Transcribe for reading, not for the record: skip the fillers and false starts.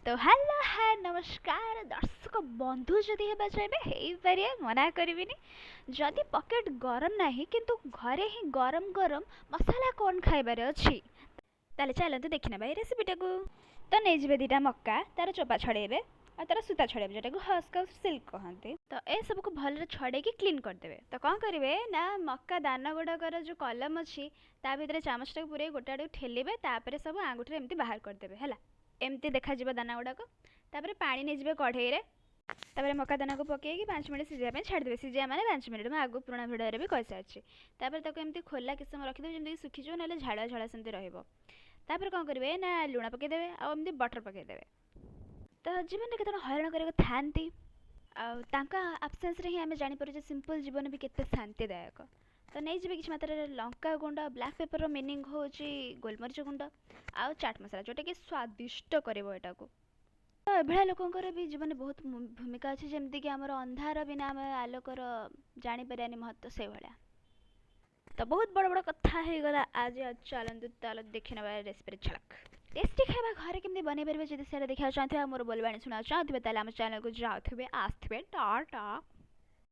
तो hello hi नमस्कार दर्शक बंधु जदि हेबा चाहे हेई पारे मना करिविनी जदि पॉकेट गरम नाही किंतु घरे ही गरम गरम मसाला कौन खाइबार अछि ताले चलतु देखिना भाई रेसिपीटा को तो नहीं जिबे दीटा मक्का तार चोपा छड़ेबे और तार सूता छड़ेबे जेटा को हस्क सिल्क कहते तो ए सब को भल छड़े की क्लीन करदेबे तो कौन करेंगे ना मक्का दाना गुड़ाकर जो कलम अच्छी ता भीतर चामचटा पूरे गोटे आड़े ठेलिबे तापर सब आंगुठी एमती बाहर करदेबे हैला एमती देखा दाना गुड़ाक तापर पानी नहीं जी कढ़ई रे तापर मक्का दाना को पकईकि 5 मिनट सिझा छाड़देवे सिझा माने 5 मिनट में आगु पुराना भिडियो भी कही सारी तापर एमती खोला किस समय रखिदेवे जमीन सुखीज ना झाड़ा झाड़ा सेमती रहिबो तापर कौन करेंगे ना लुण पकईदेवे आमती बटर पकईदेवे तो जीवन में केत हईराण कर आबसेन्स ही आम जापर सिंपल जीवन भी केते शांतिदायक तो नहीं जी कि मात्रा लंका गुंड ब्लैक पेपर मीनिंग हूँ गोलमरीच गुंड आउ चाट मसला जोटा कि स्वादिष्ट करा को तो एभा लोकंर भी जीवन बहुत भूमिका अच्छी जमती कि आम अंधार बिना आम आलोकर जापारानी महत्व से भाया तो बहुत बड़ बड़ कथा हो गला आज चलतु ताल देखी ना रेसिपी झलक टेस्टी खाଇବା ଘରେ କେମିତି ବନେଇ ପାରିବେ ଯଦି ସେଇଟା ଦେଖିବାକୁ ଚାହୁଁଥିବେ ଆଉ ମୋର ବୋଲବାଣୀ ଶୁଣିବାକୁ ଚାହୁଁଥିବେ ତାହେଲେ ଆମ ଚ୍ୟାନେଲକୁ ଯାଉଥିବେ ଆସିଥିବେ ଟା ଟା